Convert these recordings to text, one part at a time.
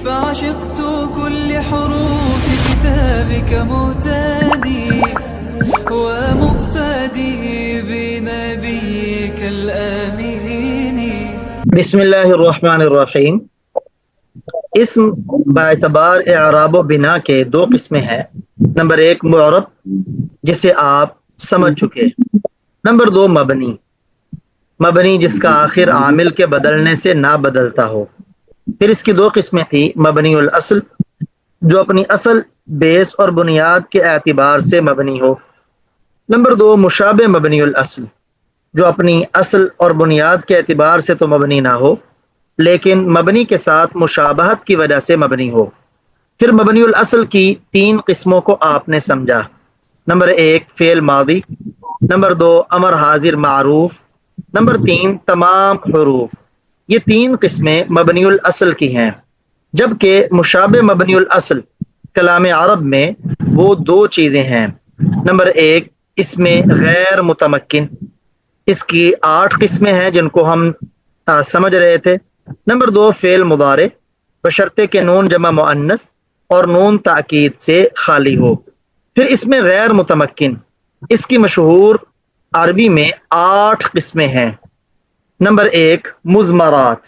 فعشقت كل حروف كتابك مهتدي ومقتدي بنبيك الآمين. بسم اللہ الرحمن الرحیم. اسم باعتبار اعراب و بنا کے دو قسمیں ہیں. نمبر ایک معرب جسے آپ سمجھ چکے. نمبر دو مبنی. مبنی جس کا آخر عامل کے بدلنے سے نہ بدلتا ہو. پھر اس کی دو قسمیں تھی. مبنی الاصل جو اپنی اصل بیس اور بنیاد کے اعتبار سے مبنی ہو. نمبر دو مشابہ مبنی الاصل جو اپنی اصل اور بنیاد کے اعتبار سے تو مبنی نہ ہو لیکن مبنی کے ساتھ مشابہت کی وجہ سے مبنی ہو. پھر مبنی الاصل کی تین قسموں کو آپ نے سمجھا. نمبر ایک فعل ماضی. نمبر دو امر حاضر معروف. نمبر تین تمام حروف. یہ تین قسمیں مبنی الاصل کی ہیں. جبکہ مشابہ مبنی الاصل کلام عرب میں وہ دو چیزیں ہیں. نمبر ایک اس میں غیر متمکن. اس کی 8 قسمیں ہیں جن کو ہم سمجھ رہے تھے. نمبر دو فعل مضارع بشرطے کہ نون جمع مؤنث اور نون تاکید سے خالی ہو. پھر اس میں غیر متمکن. اس کی مشہور عربی میں 8 قسمیں ہیں. نمبر ایک مضمرات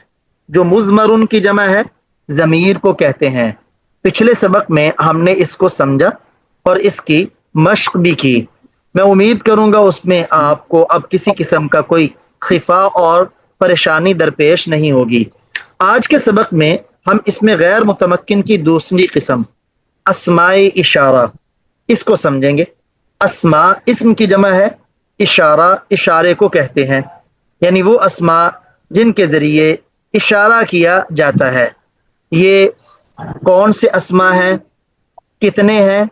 جو مضمرن کی جمع ہے ضمیر کو کہتے ہیں. پچھلے سبق میں ہم نے اس کو سمجھا اور اس کی مشق بھی کی. میں امید کروں گا اس میں آپ کو اب کسی قسم کا کوئی خفا اور پریشانی درپیش نہیں ہوگی. آج کے سبق میں ہم اس میں غیر متمکن کی دوسری قسم اسماء اشارہ اس کو سمجھیں گے. اسماء اسم کی جمع ہے. اشارہ اشارے کو کہتے ہیں. یعنی وہ اسماء جن کے ذریعے اشارہ کیا جاتا ہے. یہ کون سے اسماء ہیں, کتنے ہیں,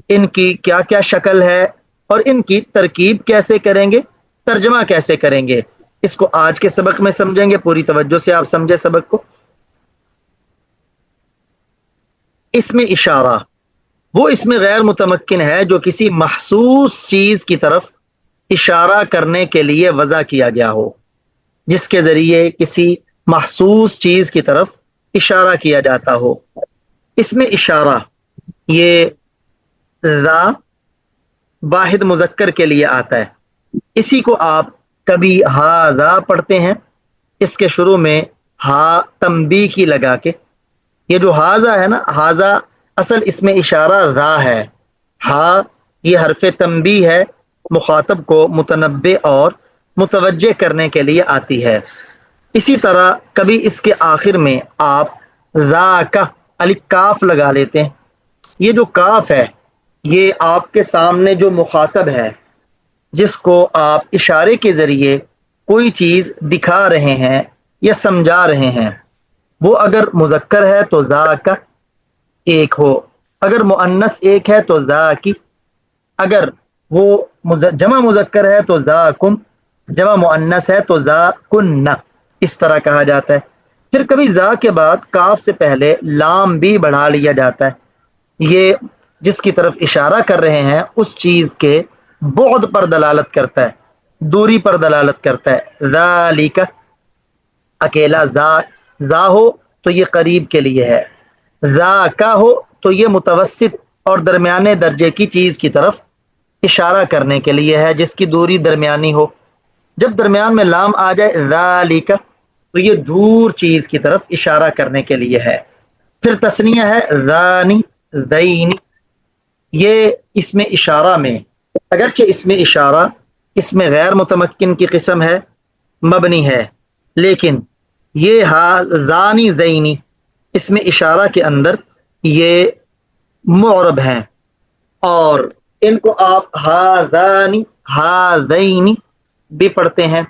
ان کی کیا کیا شکل ہے اور ان کی ترکیب کیسے کریں گے, ترجمہ کیسے کریں گے, اس کو آج کے سبق میں سمجھیں گے. پوری توجہ سے آپ سمجھے سبق کو. اسم اشارہ وہ اسم غیر متمکن ہے جو کسی محسوس چیز کی طرف اشارہ کرنے کے لیے وضع کیا گیا ہو. جس کے ذریعے کسی محسوس چیز کی طرف اشارہ کیا جاتا ہو. اسم اشارہ یہ ذا واحد مذکر کے لیے آتا ہے. اسی کو آپ کبھی ہاذا پڑھتے ہیں. اس کے شروع میں ہا تنبیہ کی لگا کے. یہ جو ہاذا ہے نا, ہاذا اصل اسم اشارہ ذا ہے. ہا یہ حرف تنبیہ ہے, مخاطب کو متنبہ اور متوجہ کرنے کے لیے آتی ہے. اسی طرح کبھی اس کے آخر میں آپ ذا کا الف کاف لگا لیتے ہیں. یہ جو کاف ہے یہ آپ کے سامنے جو مخاطب ہے جس کو آپ اشارے کے ذریعے کوئی چیز دکھا رہے ہیں یا سمجھا رہے ہیں, وہ اگر مذکر ہے تو ذا کا ایک ہو, اگر مؤنث ایک ہے تو ذا کی, اگر وہ جمع مذکر ہے تو ذا کم, جمع مؤنث ہے تو ذا کن, اس طرح کہا جاتا ہے. پھر کبھی ذا کے بعد کاف سے پہلے لام بھی بڑھا لیا جاتا ہے. یہ جس کی طرف اشارہ کر رہے ہیں اس چیز کے بعد پر دلالت کرتا ہے, دوری پر دلالت کرتا ہے. ذالک اکیلا ذا ہو تو یہ قریب کے لیے ہے, ذا کا ہو تو یہ متوسط اور درمیانے درجے کی چیز کی طرف اشارہ کرنے کے لیے ہے جس کی دوری درمیانی ہو. جب درمیان میں لام آ جائے ذالک تو یہ دور چیز کی طرف اشارہ کرنے کے لیے ہے. پھر تثنیہ ہے ذانی ذین. یہ اسم اشارہ میں اگرچہ اسم اشارہ اس میں غیر متمکن کی قسم ہے, مبنی ہے, لیکن یہ ذانی ذینی اسم اشارہ کے اندر یہ معرب ہیں اور ان کو آپ ہاذانی ہاذینی بھی پڑھتے ہیں.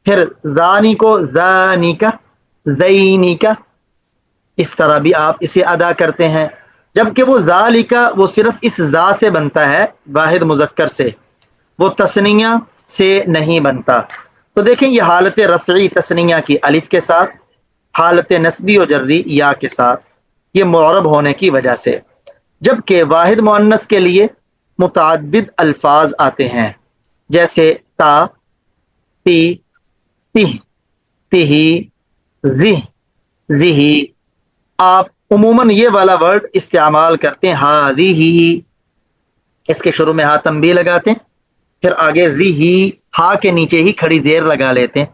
پھر ذانی کو ذانی کا زینی کا, اس طرح بھی آپ اسے ادا کرتے ہیں. جبکہ وہ ذالکا وہ صرف اس ذا سے بنتا ہے, واحد مذکر سے, وہ تثنیہ سے نہیں بنتا. تو دیکھیں یہ حالت رفعی تثنیہ کی الف کے ساتھ, حالت نسبی و جری یا کے ساتھ, یہ معرب ہونے کی وجہ سے. جبکہ واحد مؤنث کے لیے متعدد الفاظ آتے ہیں جیسے تا, تی, تہ, تہی, زہ, زہی. آپ عموماً یہ والا ورڈ استعمال کرتے ہیں ہی، اس کے شروع میں ہا تنبیہ لگاتے ہیں، پھر آگے ہی، ہا کے نیچے ہی کھڑی زیر لگا لیتے ہیں،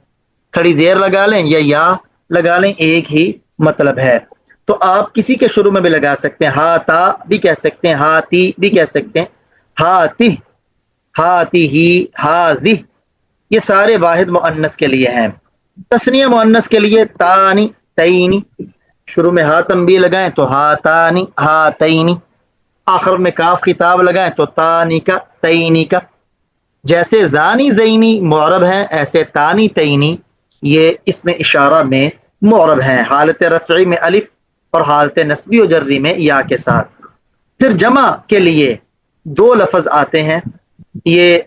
کھڑی زیر لگا لیں یا لگا لیں، ایک ہی مطلب ہے۔ تو آپ کسی کے شروع میں بھی لگا سکتے ہیں، ہا تا بھی کہہ سکتے ہیں، ہا تی بھی کہہ سکتے ہیں، ہا تی، ہا تی ہی، ہا ذی، یہ سارے واحد مؤنث کے لیے ہیں۔ تثنیہ مؤنث کے لیے تانی، تئینی، شروع میں ہا تنبیہ لگائیں تو ہا تانی، ہا تئینی، آخر میں کاف خطاب لگائیں تو تانی کا، تئینی کا۔ جیسے زانی زینی معرب ہیں، ایسے تانی تئینی یہ اسم اشارہ میں معرب ہیں، حالت رفعی میں الف اور حالت نصبی و جری میں یا کے ساتھ۔ پھر جمع کے لیے دو لفظ آتے ہیں، یہ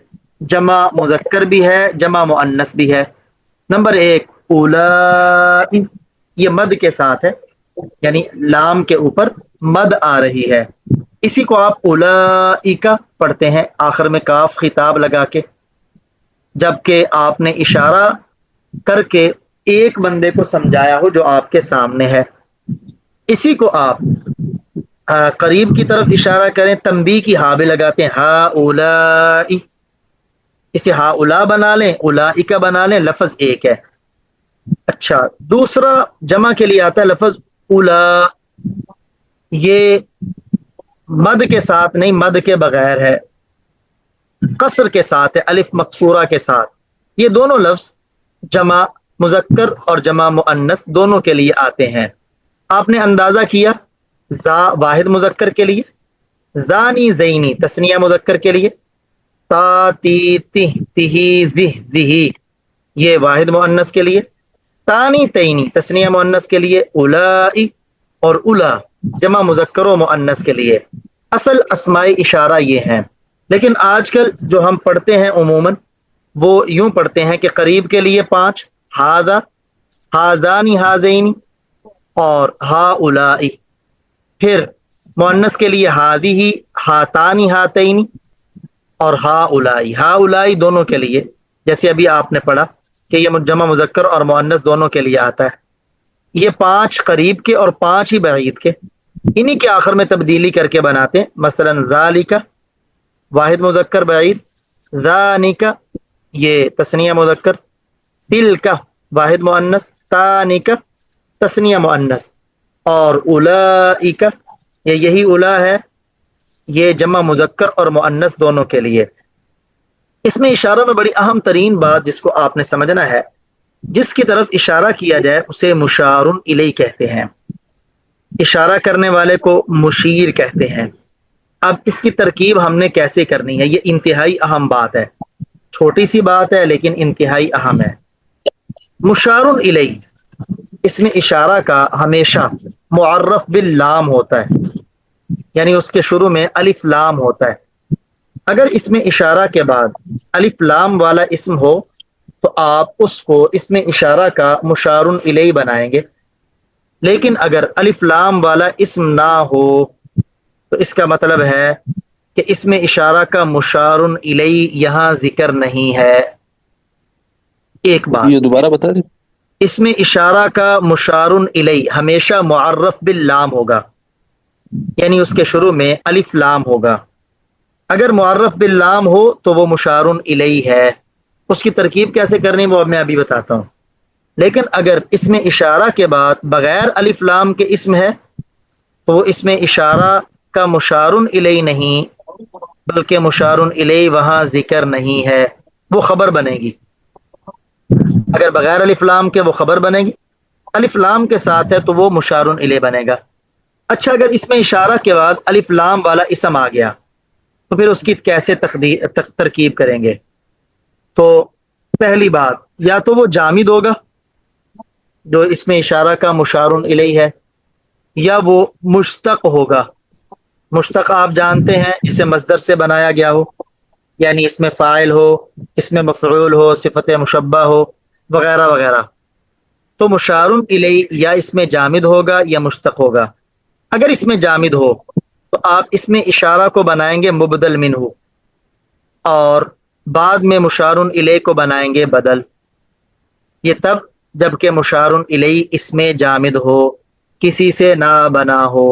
جمع مذکر بھی ہے، جمع مؤنث بھی ہے۔ نمبر ایک اولائی، یہ مد کے ساتھ ہے، یعنی لام کے اوپر مد آ رہی ہے، اسی کو آپ اولائکا پڑھتے ہیں آخر میں کاف خطاب لگا کے، جبکہ آپ نے اشارہ کر کے ایک بندے کو سمجھایا ہو جو آپ کے سامنے ہے۔ اسی کو آپ قریب کی طرف اشارہ کریں، تنبیہ کی ہا بھی لگاتے ہیں، ہا اولائی، اسے ہا اولا بنا لیں، اولائکا بنا لیں، لفظ ایک ہے۔ اچھا، دوسرا جمع کے لیے آتا ہے لفظ اولا، یہ مد کے ساتھ نہیں، مد کے بغیر ہے، قصر کے ساتھ ہے، الف مقصورہ کے ساتھ۔ یہ دونوں لفظ جمع مذکر اور جمع مؤنث دونوں کے لیے آتے ہیں۔ آپ نے اندازہ کیا، زا واحد مذکر کے لیے، زانی زینی تثنیہ مذکر کے لیے، تا تی تہ تہی زہ زہی یہ واحد مؤنث کے لیے، تانی تینی تثنیہ مؤنث کے لیے، اولائی اور اولا جمع مذکر و مؤنث کے لیے۔ اصل اسماء اشارہ یہ ہیں، لیکن آج کل جو ہم پڑھتے ہیں عموماً وہ یوں پڑھتے ہیں کہ قریب کے لیے 5، ہاذا، ہاذانی، ہاذینی اور ہا اولائی، پھر مؤنث کے لیے ہاذیہی، ہاتانی، ہاتینی اور ہا اولائی، ہا اولائی دونوں کے لیے، جیسے ابھی آپ نے پڑھا کہ یہ جمع مذکر اور مؤنث دونوں کے لیے آتا ہے۔ یہ 5 قریب کے اور 5 ہی بعید کے، انہی کے آخر میں تبدیلی کر کے بناتے ہیں، مثلا ذالکا واحد مذکر بعید، ذانکا یہ تثنیہ مذکر، تلکا واحد مؤنث، تانکا تثنیہ مؤنث، اور اولائکا یہی اولا ہے، یہ جمع مذکر اور مؤنث دونوں کے لیے۔ اس میں اشارہ میں بڑی اہم ترین بات جس کو آپ نے سمجھنا ہے، جس کی طرف اشارہ کیا جائے اسے مشار الیہ کہتے ہیں، اشارہ کرنے والے کو مشیر کہتے ہیں۔ اب اس کی ترکیب ہم نے کیسے کرنی ہے، یہ انتہائی اہم بات ہے، چھوٹی سی بات ہے لیکن انتہائی اہم ہے۔ مشار الیہ اس میں اشارہ کا ہمیشہ معرف باللام ہوتا ہے، یعنی اس کے شروع میں الف لام ہوتا ہے۔ اگر اس میں اشارہ کے بعد الف لام والا اسم ہو تو آپ اس کو اس میں اشارہ کا مشار الیہ بنائیں گے، لیکن اگر الف لام والا اسم نہ ہو تو اس کا مطلب ہے کہ اس میں اشارہ کا مشار الیہ یہاں ذکر نہیں ہے۔ ایک بات، یہ دوبارہ بتا دیں۔ اس میں اشارہ کا مشار الیہ ہمیشہ معرف باللام ہوگا، یعنی اس کے شروع میں الف لام ہوگا۔ اگر معرف باللام ہو تو وہ مشار الیہ ہے، اس کی ترکیب کیسے کرنی وہ میں ابھی بتاتا ہوں۔ لیکن اگر اس میں اشارہ کے بعد بغیر الف لام کے اسم ہے تو وہ اس میں اشارہ کا مشار الیہ نہیں بلکہ مشار الیہ وہاں ذکر نہیں ہے، وہ خبر بنے گی۔ اگر بغیر الف لام کے وہ خبر بنے گی، الف لام کے ساتھ ہے تو وہ مشار الیہ بنے گا۔ اچھا، اگر اس میں اشارہ کے بعد الف لام والا اسم آ گیا تو پھر اس کی کیسے ترکیب کریں گے؟ تو پہلی بات، یا تو وہ جامد ہوگا جو اس میں اشارہ کا مشار الیہ ہے، یا وہ مشتق ہوگا۔ مشتق آپ جانتے ہیں جسے مصدر سے بنایا گیا ہو، یعنی اس میں فاعل ہو، اس میں مفعول ہو، صفت مشبہ ہو، وغیرہ وغیرہ۔ تو مشار الیہ یا اس میں جامد ہوگا یا مشتق ہوگا۔ اگر اس میں جامد ہو تو آپ اس میں اشارہ کو بنائیں گے مبدل منہ، اور بعد میں مشار الیہ کو بنائیں گے بدل، یہ تب جب کہ مشار الیہ اس میں جامد ہو۔ کسی سے نہ بنا ہو.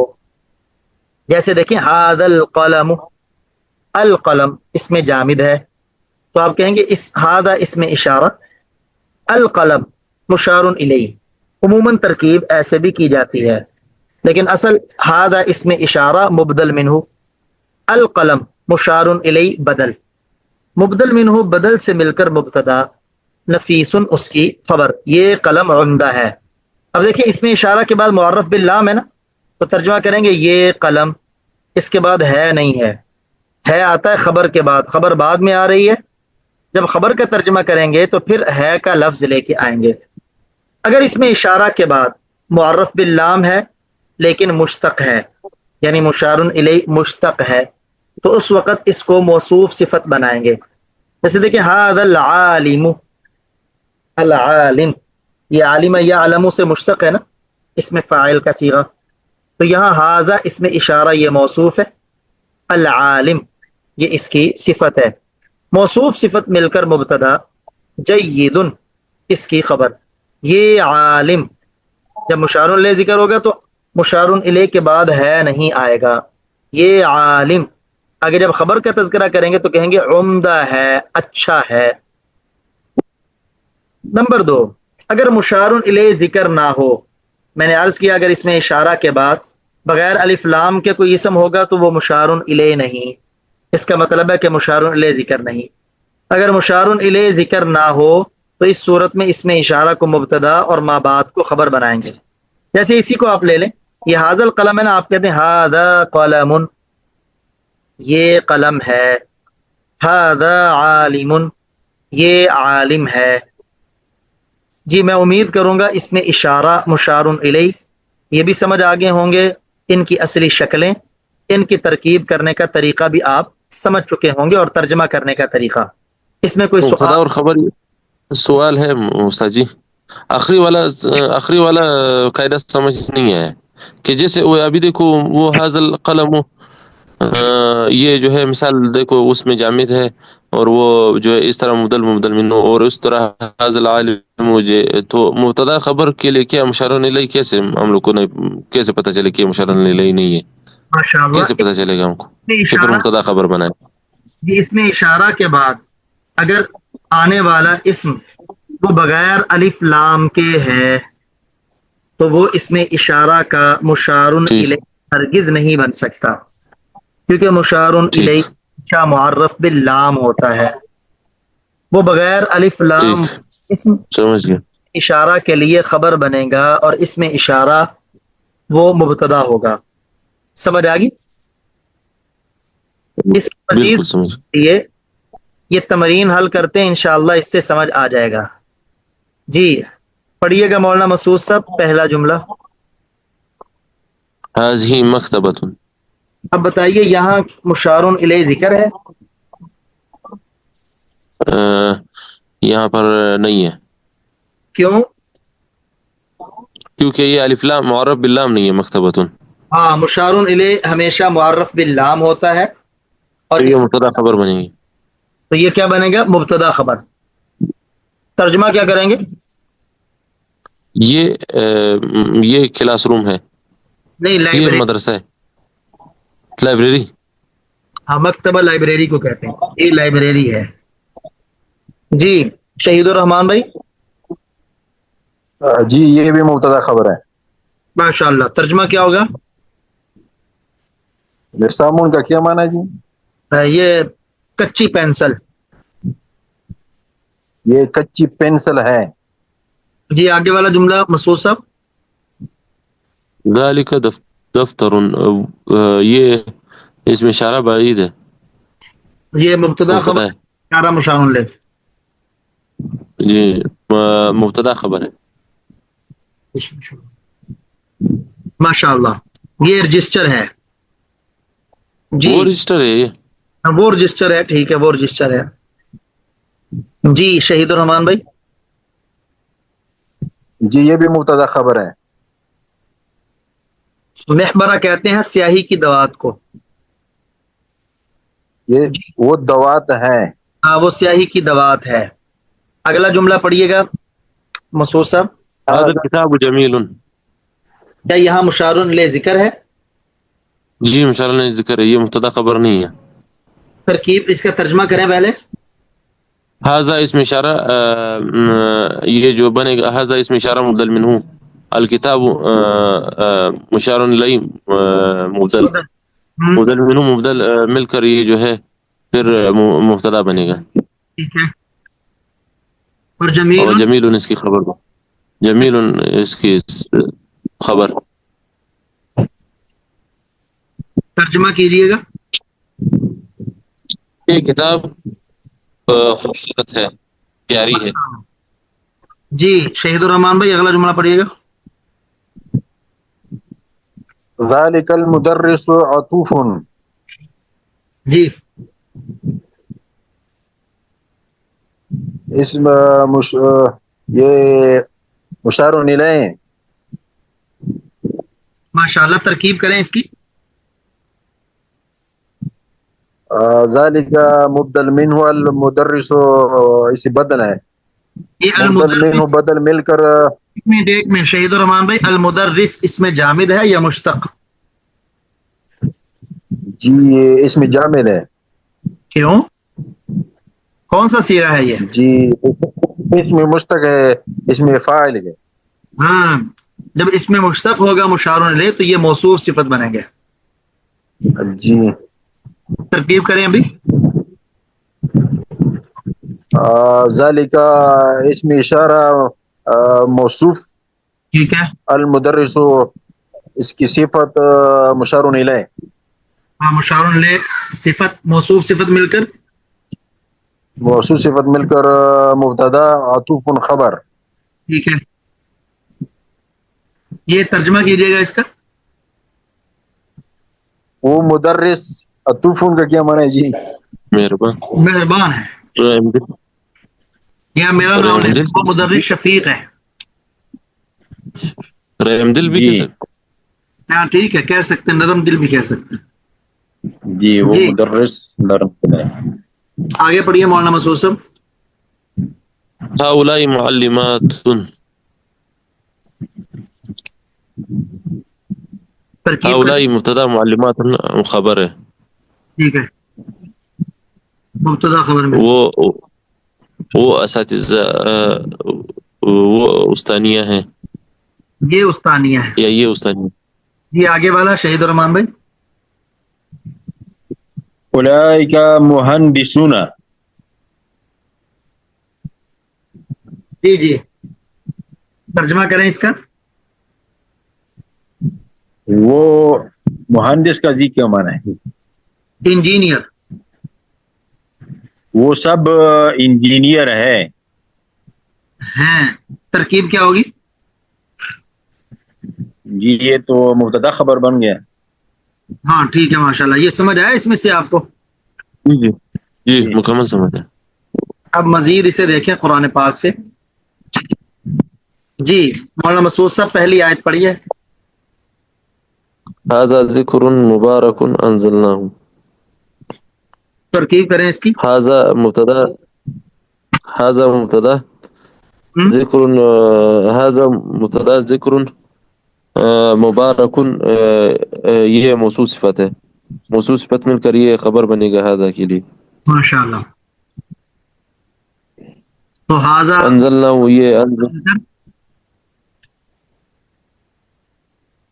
جیسے دیکھیں هذا القلم، القلم اس میں جامد ہے تو آپ کہیں گے اس هذا اس میں اشارہ، القلم مشار الیہ. عموماً ترکیب ایسے بھی کی جاتی ہے لیکن اصل هذا اس میں اشارہ مبدل منہ، القلم مشار الیہ بدل. مبدل منہ بدل سے مل کر مبتدا، نفیس اس کی خبر، یہ قلم عمدہ ہے. اب دیکھیں اس میں اشارہ کے بعد معرف باللام ہے نا، تو ترجمہ کریں گے یہ قلم، اس کے بعد ہے نہیں ہے آتا ہے خبر کے بعد، خبر بعد میں آ رہی ہے. جب خبر کا ترجمہ کریں گے تو پھر ہے کا لفظ لے کے آئیں گے. اگر اس میں اشارہ کے بعد معرف باللام ہے لیکن مشتق ہے، یعنی مشار الیہ مشتق ہے، تو اس وقت اس کو موصوف صفت بنائیں گے. جیسے دیکھیں ھذا العالم، العالم یہ عالم یا علم سے مشتق ہے نا، اس میں فاعل کا صیغہ، تو یہاں ھذا اس میں اشارہ یہ موصوف ہے، العالم یہ اس کی صفت ہے. موصوف صفت مل کر مبتدا، جید اس کی خبر، یہ عالم. جب مشار الیہ ذکر ہوگا تو مشار الیہ کے بعد ہے نہیں آئے گا، یہ عالم. اگر جب خبر کا تذکرہ کریں گے تو کہیں گے عمدہ ہے، اچھا ہے. نمبر 2، اگر مشار الیہ ذکر نہ ہو، میں نے عرض کیا اگر اس میں اشارہ کے بعد بغیر الف لام کے کوئی اسم ہوگا تو وہ مشار الیہ نہیں، اس کا مطلب ہے کہ مشار الیہ ذکر نہیں. اگر مشار الیہ ذکر نہ ہو تو اس صورت میں اس میں اشارہ کو مبتدا اور ما بعد کو خبر بنائیں گے. جیسے اسی کو آپ لے لیں، یہ ھذا القلم ہے نا، آپ کہتے ہیں ھذا قلم، یہ قلم ہے. ھذا عالم، یہ عالم ہے. جی میں امید کروں گا اس میں اشارہ مشار الیہ یہ بھی سمجھ آگے ہوں گے، ان کی اصلی شکلیں، ان کی ترکیب کرنے کا طریقہ بھی آپ سمجھ چکے ہوں گے اور ترجمہ کرنے کا طریقہ. اس میں کوئی مبتدا سوال؟ اور خبر. سوال ہے استاد جی، آخری والا قاعدہ سمجھ نہیں آیا کہ جیسے وہ ابھی دیکھو وہ ھذا القلم، یہ جو ہے مثال دیکھو اس میں جامد ہے اور وہ جو ہے اس طرح مبدل منه، اور اس طرح ھذا العالم تو مبتدا خبر کے لیے کیا مشار الیہ کیسے ہم لوگ کو کیسے پتہ چلے کہ مشار الیہ نہیں ہے؟ ماشاء اللہ. کیسے پتہ چلے گا ہم کو اس میں کہ پھر اشارہ، مبتدا خبر بنائے؟ جی اس میں اشارہ کے بعد اگر آنے والا اسم وہ بغیر الف لام کے ہے تو وہ اس میں اشارہ کا مشار ٹھیک الیہ ہرگز نہیں بن سکتا، کیونکہ مشار ٹھیک الیہ کا معرف باللام ہوتا ہے. وہ بغیر الف ٹھیک لام اسم سمجھ گیا. اشارہ کے لیے خبر بنے گا اور اس میں اشارہ وہ مبتدا ہوگا. سمجھ آ گئی؟ اس کی مزید بالکل سمجھ. یہ تمرین حل کرتے ہیں انشاءاللہ اس سے سمجھ آ جائے گا. جی پڑھیے گا مولانا مسعود صاحب پہلا جملہ. هذه مکتبۃ. اب بتائیے یہاں مشار الیہ ذکر ہے؟ یہاں پر نہیں ہے کیوں؟ کیونکہ یہ الف لام معرف باللام نہیں ہے مکتبۃ، ہاں مشار الیہ ہمیشہ معرف باللام ہوتا ہے اور تو یہ اس مبتدا خبر بنے گی. تو یہ کیا بنے گا؟ مبتدا خبر. ترجمہ کیا کریں گے؟ یہ کلاس روم ہے، نہیں یہ لائبریری. مدرسہ ہے، لائبریری. ہاں مکتبہ لائبریری کو کہتے ہیں، یہ لائبریری ہے. جی شہید الرحمان بھائی. جی یہ بھی مبتدا خبر ہے. ماشاء اللہ. ترجمہ کیا ہوگا؟ لسامون کا کیا معنی ہے جی؟ یہ کچی پینسل. یہ کچی پینسل ہے. جی آگے والا جملہ مسعود صاحب. ذالک دفتر، یہ اس میں اشارہ بعید ہے، یہ مبتدا خبر مبتدا ہے. اشارہ مشار الیہ. جی مبتدا خبر ہے. ماشاء اللہ. یہ رجسٹر ہے. جی وہ رجسٹر ہے یہ. وہ رجسٹر ہے، ٹھیک ہے وہ رجسٹر ہے. جی شہید الرحمان بھائی. جی یہ بھی مبتدا خبر ہے. محبرہ کہتے ہیں سیاہی کی دوات کو. یہ وہ دوات ہیں. ہاں وہ سیاہی کی دوات ہے. اگلا جملہ پڑھیے گا مسعود صاحب. هذا الكتاب جمیل. کیا یہاں مشار الیہ ذکر ہے؟ جی مشار الیہ ذکر ہے، یہ مبتدا خبر نہیں ہے۔ ترکیب اس کا ترجمہ کریں پہلے۔ حاضہ اسم اشارہ، یہ جو بنے گا حاضہ اسم اشارہ مبدل منہ، الکتاب مشار الیہ مبدل، مبدل منہ مبدل مل کر یہ جو ہے پھر مبتدا بنے گا۔ ٹھیک ہے، اور جمیل اور جمیل اس کی خبر، جمیل اس کی خبر۔ ترجمہ کیجیے گا۔ یہ کتاب خوبصورت ہے، پیاری ہے۔ جی شہید الرحمان بھائی اگلا جملہ پڑھیے گا۔ ذالک المدرس عطوف، جی اسم یہ مشار الیہ، ماشاءاللہ، ترکیب کریں اس کی۔ ذالک مبدل منہ، المدرس اسی بدل ہے، یہ مبدل منہ المدرس، بدل مل کر ایک منٹ شہید الرحمان بھائی، المدرس اس میں جامد ہے یا مشتق؟ جی یہ اسم جامد ہے۔ کیوں؟ کون سا صیغہ ہے یہ؟ جی اسم مشتق ہے، اسم فاعل ہے۔ ہاں، جب اس میں مشتق ہوگا مشار الیہ تو یہ موصوف صفت بنے گا۔ جی ترکیب کریں ابھی۔ ذالک اسم اشارہ موصوف، ٹھیک ہے، المدرس اس کی صفت مشار الیہ، ہاں مشار الیہ صفت موصوف صفت مل کر، موصوف صفت مل کر مبتدا عطوف خبر۔ ٹھیک ہے، یہ ترجمہ کیجیے گا اس کا۔ وہ مدرس عطوف کا کیا معنی ہے جی؟ مہربان، مہربان ہے، رحم دل، یا میرا نام رحم لے دل، وہ مدرس شفیق ہے۔ رحم دل بھی جی کہہ سکتے۔ ہاں ٹھیک ہے، کہہ سکتے ہیں، نرم دل بھی کہہ سکتے ہیں۔ جی وہ جی مدرس نرم ہے۔ آگے پڑھیے مولانا مسعود صاحب۔ هؤلاء معلمات، ترکیب هؤلاء کریں۔ مبتدا، معلمات خبر ہے۔ ٹھیک ہے، مبتدا خبر میں۔ وہ اساتذہ، وہ استانیہ ہیں، یہ استانیہ ہے۔ یا یہ استانیہ۔ جی آگے والا شہید الرحمان بھائی۔ اولئک مہندسون، جی جی ترجمہ کریں اس کا۔ وہ مہندس کا جی کیا معنی ہے؟ انجینئر۔ وہ سب انجینئر ہے۔ ہیں، ترکیب کیا ہوگی؟ جی یہ تو مبتدا خبر بن گیا۔ ہاں ٹھیک ہے، ماشاءاللہ، یہ سمجھ آیا اس میں سے آپ کو؟ جی جی مکمل سمجھ ہے۔ اب مزید اسے دیکھیں قرآن پاک سے۔ جی مولانا مسعود صاحب پہلی آیت پڑھیے۔ هذا ذکر مبارک انزلناہ، ترکیب کریں اس کی۔ هذا مبتدا، هذا مبتدا، ذکر، هذا مبتدا ذکر مبارک، یہ موصوف صفت ہے، موصوف صفت مل کر یہ خبر بنے گا هذا کے لیے۔ ماشاءاللہ، تو ہاذا انزلناہ، یہ انزل،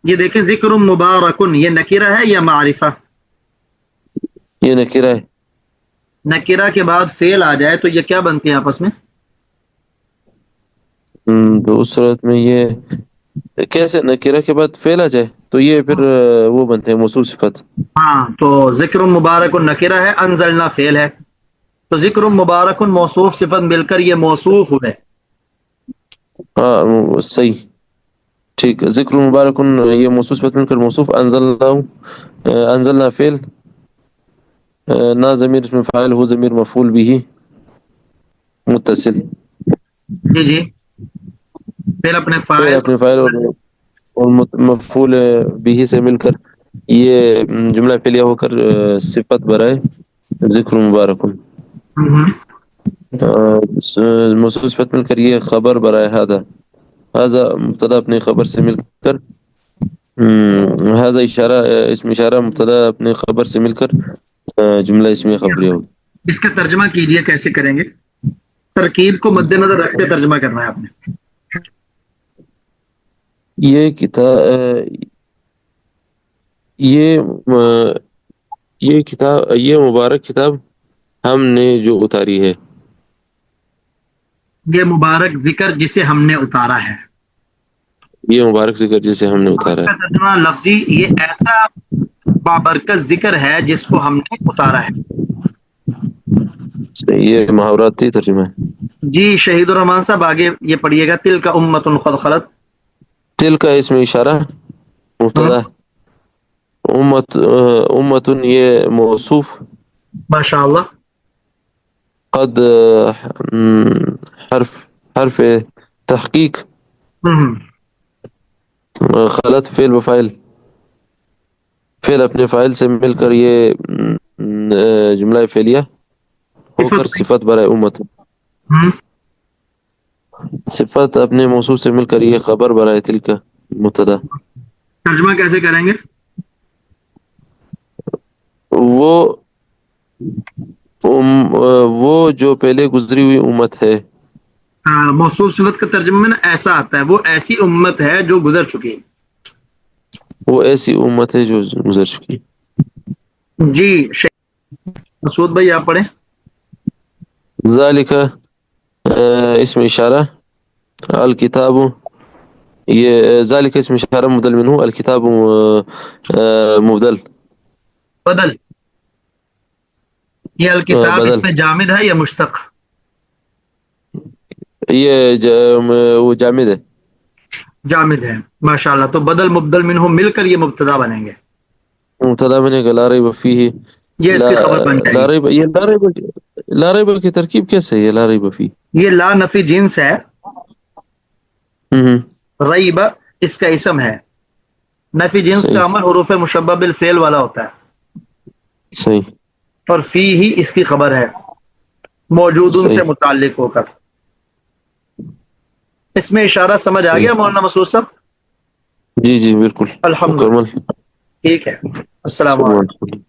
یہ دیکھیں ذکر مبارکن، یہ نکرہ ہے یا معرفہ؟ یہ نکرہ ہے۔ نکرہ کے بعد فعل آ جائے تو یہ کیا بنتے ہیں آپس میں؟ تو اس صورت میں یہ کیسے نکرہ کے بعد فعل آ جائے تو یہ پھر وہ بنتے ہیں موصوف صفت۔ ہاں تو ذکر مبارکن نکرہ ہے، انزلنا فعل ہے، تو ذکر مبارکن موصوف صفت مل کر یہ موصوف ہوئے۔ ہاں صحیح، ٹھیک ہے، ذکر مبارکن یہ موصوف صفت مل کر موصوف، انزلنا فعل، نا ضمیر اس میں فاعل، ہو ضمیر مفعول بھی متصل، جی جی پھر اپنے فعل فاعل اپنے فاعل اور مفعول بھی سے مل کر یہ جملہ فعلیہ ہو کر صفت برائے ذکر مبارکن، موصوف صفت مل کر یہ خبر برائے هذا، هذا مبتدا اپنے خبر سے مل کر هذا اشارہ اسم اشارہ مبتدا اپنے خبر سے مل کر جملہ اسمی خبریہ ہوگی. اس کا ترجمہ کیجئے، کیسے کریں گے؟ ترکیب کو مد نظر رکھ کے ترجمہ کرنا ہے آپ نے. یہ کتاب یہ مبارک کتاب ہم نے جو اتاری ہے. یہ مبارک ذکر جسے ہم نے اتارا ہے. یہ مبارک ذکر جسے ہم نے اس اتارا کا ہے. ترجمہ لفظی، یہ ایسا بابرکت ذکر ہے جس کو ہم نے اتارا ہے. یہ محاوراتی ترجمہ ہے. جی شہید الرحمان صاحب آگے یہ پڑھیے گا. تل کا امت قد خلت. تل کا اسم اشارہ مبتدا. امتن یہ موصوف. ماشاء اللہ. قد حرف تحقیق. خلط فعل وفائل. فعل اپنے فائل سے مل کر یہ جملہ فعلیہ ہو کر صفت برائے امت. صفت اپنے موصوف سے مل کر یہ خبر برائے تل کا مبتدا. ترجمہ کیسے کریں گے؟ وہ جو پہلے گزری ہوئی امت ہے. موصوف صفت کا ترجمہ میں نا ایسا آتا ہے، وہ ایسی امت ہے جو گزر چکی. وہ ایسی امت ہے جو گزر چکی. جی مسعود بھائی آپ پڑھیں. ذالک اسم اشارہ الکتاب. یہ ذالک اسم اشارہ مبدل منہ، الکتاب مبدل بدل. یہ الکتاب بدل. اس میں جامد ہے یا مشتق؟ یہ وہ جامد ہے. جامد ہے. ماشاءاللہ. تو بدل مبدل منہ مل کر یہ مبتدا بنیں گے. مبتدا بنے گا لا ریب فیہ. یہ اس کی خبر بن جائے گی. لا ریب کی ترکیب کیسے ہے؟ لا ریب فیہ یہ لا نفی جنس ہے. ہم ریب اس کا اسم ہے. نفی جنس صحیح کا عمل حروف مشبہ بالفعل والا ہوتا ہے، صحیح. اور فی ہی اس کی خبر ہے موجود ان سے صحیح متعلق ہو کر. اس میں اشارہ سمجھ آ صحیح. گیا مولانا مسعود صاحب؟ جی جی بالکل الحمدللہ. مکمل. ٹھیک ہے. السلام علیکم. شکریہ.